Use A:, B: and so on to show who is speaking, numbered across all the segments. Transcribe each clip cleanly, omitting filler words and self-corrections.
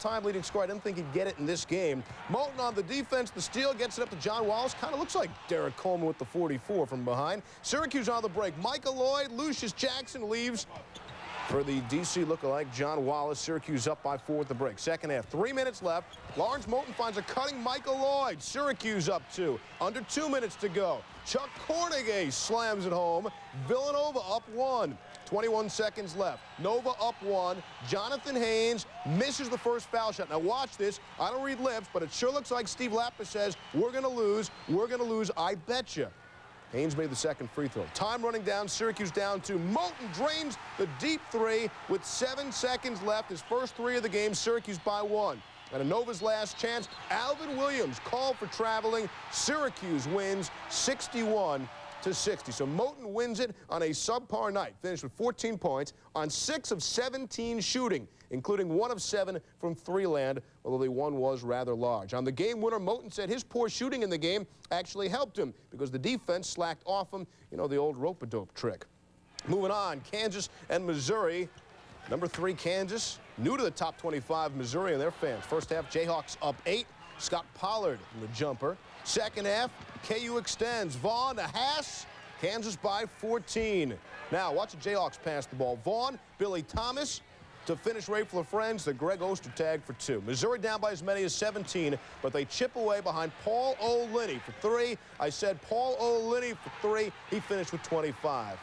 A: all-time leading scorer. I didn't think he'd get it in this game. Moulton on the defense. The steal gets it up to John Wallace. Kind of looks like Derek Coleman with the 44 from behind. Syracuse on the break. Michael Lloyd, Lucius Jackson leaves for the D.C. lookalike John Wallace. Syracuse up by 4 at the break. Second half, 3 minutes left. Lawrence Moulton finds a cutting Michael Lloyd. Syracuse up 2. Under 2 minutes to go. Chuck Cornegay slams it home. Villanova up 1. 21 seconds left. Nova up 1. Jonathan Haynes misses the first foul shot. Now watch this. I don't read lips, but it sure looks like Steve Lappa says, we're going to lose. We're going to lose. I betcha. Haynes made the second free throw. Time running down. Syracuse down 2. Moulton drains the deep 3 with 7 seconds left. His first 3 of the game. Syracuse by 1. And a Nova's last chance. Alvin Williams called for traveling. Syracuse wins 61-60. So Moulton wins it on a subpar night. Finished with 14 points on 6 of 17 shooting, including 1 of 7 from 3 land, although the one was rather large. On the game winner, Moulton said his poor shooting in the game actually helped him because the defense slacked off him. You know, the old rope-a-dope trick. Moving on, Kansas and Missouri. Number 3, Kansas, new to the top 25, Missouri and their fans. First half, Jayhawks up 8. Scott Pollard in the jumper. Second half, KU extends. Vaughn to Haas. Kansas by 14. Now, watch the Jayhawks pass the ball. Vaughn, Billy Thomas to finish right for the friends. The Greg Oster tag for 2. Missouri down by as many as 17, but they chip away behind Paul O'Linney for 3. I said Paul O'Linney for 3. He finished with 25.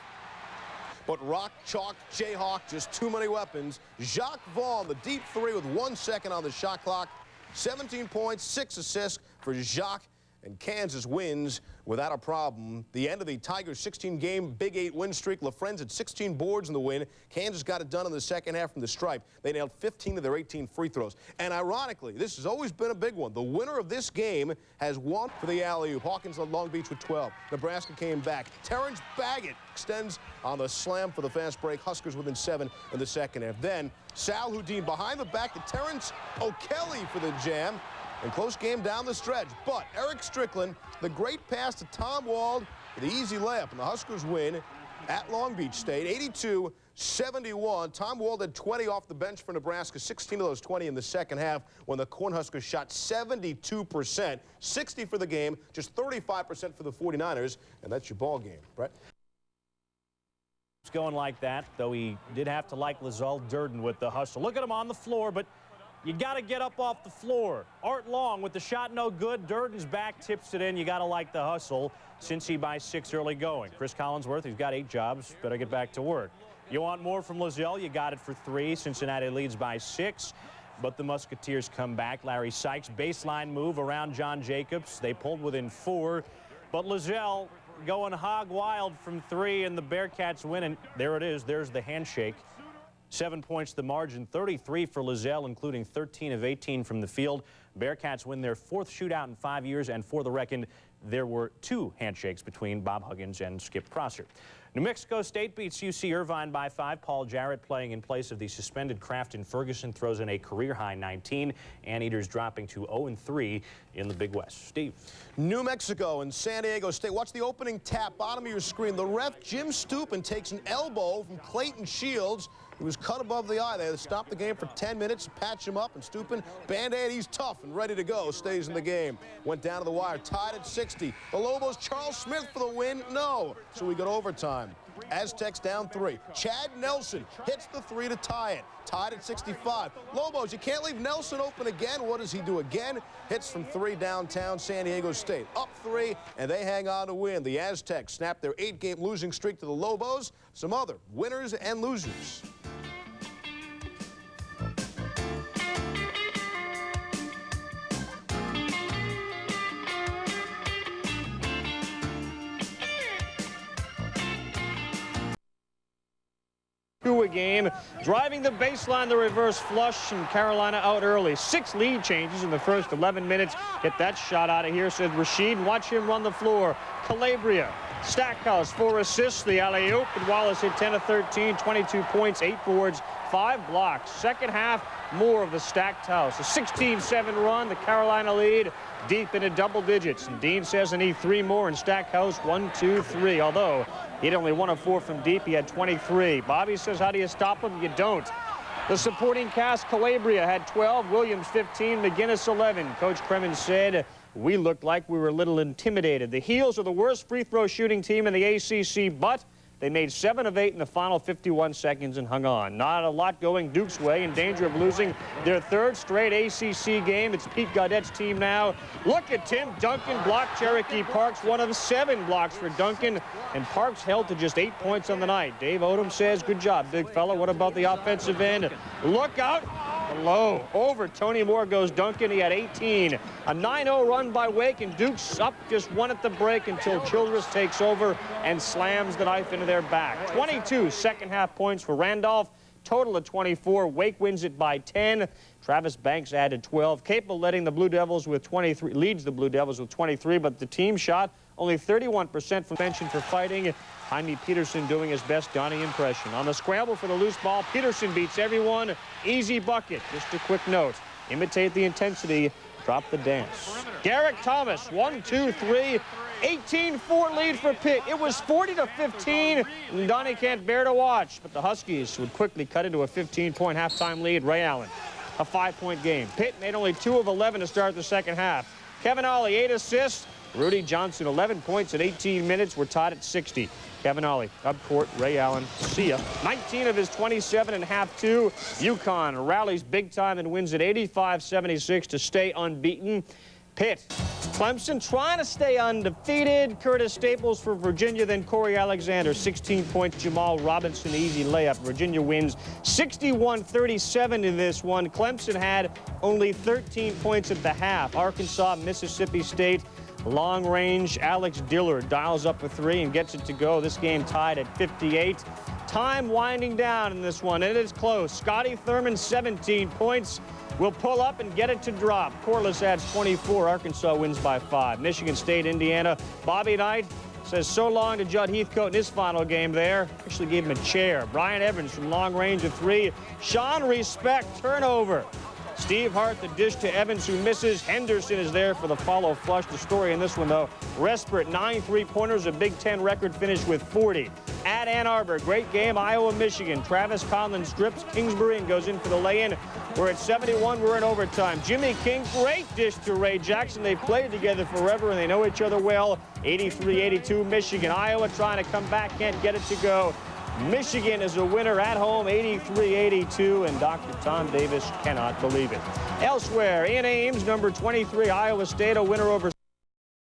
A: But rock, chalk, Jayhawk, just too many weapons. Jacques Vaughn, the deep 3 with 1 second on the shot clock. 17 points, 6 assists for Jacques. And Kansas wins without a problem. The end of the Tigers' 16-game Big 8 win streak. LaFrenz had 16 boards in the win. Kansas got it done in the second half from the stripe. They nailed 15 of their 18 free throws. And ironically, this has always been a big one. The winner of this game has won for the alley-oop. Hawkins led Long Beach with 12. Nebraska came back. Terrence Baggett extends on the slam for the fast break. Huskers within 7 in the second half. Then Sal Houdin behind the back to Terrence O'Kelly for the jam. And close game down the stretch. But Eric Strickland, the great pass to Tom Wald for the easy layup. And the Huskers win at Long Beach State, 82-71. Tom Wald had 20 off the bench for Nebraska, 16 of those 20 in the second half when the Cornhuskers shot 72%, 60 for the game, just 35% for the 49ers. And that's your ball game, Brett.
B: It's going like that, though he did have to like Lazal Durden with the hustle. Look at him on the floor, but you got to get up off the floor. Art Long with the shot no good. Durden's back tips it in. You got to like the hustle. Cincy by 6 early going. Chris Collinsworth, he's got 8 jobs. Better get back to work. You want more from Lazell? You got it for 3. Cincinnati leads by 6. But the Musketeers come back. Larry Sykes, baseline move around John Jacobs. They pulled within 4. But Lazell going hog wild from 3, and the Bearcats win. And there it is. There's the handshake. 7 points the margin, 33 for Lazell, including 13 of 18 from the field. Bearcats win their 4th shootout in 5 years, and for the record, there were 2 handshakes between Bob Huggins and Skip Prosser. New Mexico State beats UC Irvine by 5. Paul Jarrett playing in place of the suspended Crafton Ferguson throws in a career-high 19. Anteaters dropping to 0-3 in the Big West. Steve.
A: New Mexico and San Diego State. Watch the opening tap, bottom of your screen. The ref, Jim Stupin, takes an elbow from Clayton Shields. He was cut above the eye. They had to stop the game for 10 minutes, patch him up, and Stupin, Band-Aid, he's tough and ready to go, stays in the game. Went down to the wire, tied at 60. The Lobos, Charles Smith for the win, no. So we go to overtime. Aztecs down 3. Chad Nelson hits the 3 to tie it. Tied at 65. Lobos, you can't leave Nelson open again. What does he do again? Hits from 3 downtown San Diego State. Up 3, and they hang on to win. The Aztecs snap their 8-game losing streak to the Lobos. Some other winners and losers.
B: A game, driving the baseline, the reverse flush, and Carolina out early. 6 lead changes in the first 11 minutes. Get that shot out of here, said Rashid. Watch him run the floor. Calabria, Stackhouse, 4 assists, the alley-oop, and Wallace hit 10 of 13, 22 points, 8 boards, 5 blocks. Second half, more of the stacked house. A 16-7 run, the Carolina lead deep into double digits. And Dean says they need 3 more in Stackhouse, 1, 2, 3. Although he had only 1 of 4 from deep, he had 23. Bobby says, how do you stop him? You don't.
C: The supporting cast, Calabria had 12, Williams 15, McGinnis 11. Coach Kremen said, we looked like we were a little intimidated. The Heels are the worst free throw shooting team in the ACC, but they made 7 of 8 in the final 51 seconds and hung on. Not a lot going Duke's way, in danger of losing their 3rd straight ACC game. It's Pete Gaudette's team now. Look at Tim Duncan block Cherokee Parks, one of 7 blocks for Duncan, and Parks held to just 8 points on the night. Dave Odom says, good job, big fella. What about the offensive end? Look out. Low. Over Tony Moore goes Duncan. He had 18. A 9-0 run by Wake, and Duke's up just 1 at the break until Childress takes over and slams the knife into their back. 22 second-half points for Randolph. Total of 24. Wake wins it by 10. Travis Banks added 12. Capel leading the Blue Devils with 23. Leads the Blue Devils with 23, but the team shot only 31% from bench for fighting. Jaime Peterson doing his best Donnie impression. On the scramble for the loose ball, Peterson beats everyone. Easy bucket. Just a quick note. Imitate the intensity. Drop the dance. Garrick Thomas, 1, 2, 3. 18-4 lead for Pitt. It was 40-15, and Donnie can't bear to watch. But the Huskies would quickly cut into a 15-point halftime lead. Ray Allen, a 5-point game. Pitt made only 2 of 11 to start the second half. Kevin Ollie, 8 assists. Rudy Johnson, 11 points in 18 minutes. We're tied at 60. Kevin Ollie, up court, Ray Allen, see ya. 19 of his 27 and half 2. UConn rallies big time and wins at 85-76 to stay unbeaten. Pitt, Clemson trying to stay undefeated. Curtis Staples for Virginia, then Corey Alexander, 16 points. Jamal Robinson, easy layup. Virginia wins 61-37 in this one. Clemson had only 13 points at the half. Arkansas, Mississippi State. Long range, Alex Dillard dials up a 3 and gets it to go. This game tied at 58. Time winding down in this one, and it's close. Scotty Thurman, 17 points. Will pull up and get it to drop. Corliss adds 24. Arkansas wins by 5. Michigan State, Indiana. Bobby Knight says so long to Judd Heathcote in his final game there. Actually gave him a chair. Brian Evans from long range of 3. Sean Respect, turnover. Steve Hart, the dish to Evans, who misses. Henderson is there for the follow flush. The story in this one, though, Respert, 9 3-pointers, a Big Ten record finish with 40. At Ann Arbor, great game, Iowa, Michigan. Travis Conlon strips Kingsbury and goes in for the lay-in. We're at 71, we're in overtime. Jimmy King, great dish to Ray Jackson. They've played together forever, and they know each other well. 83-82, Michigan. Iowa trying to come back, can't get it to go. Michigan is a winner at home, 83-82, and Dr. Tom Davis cannot believe it. Elsewhere, in Ames, number 23, Iowa State, a winner over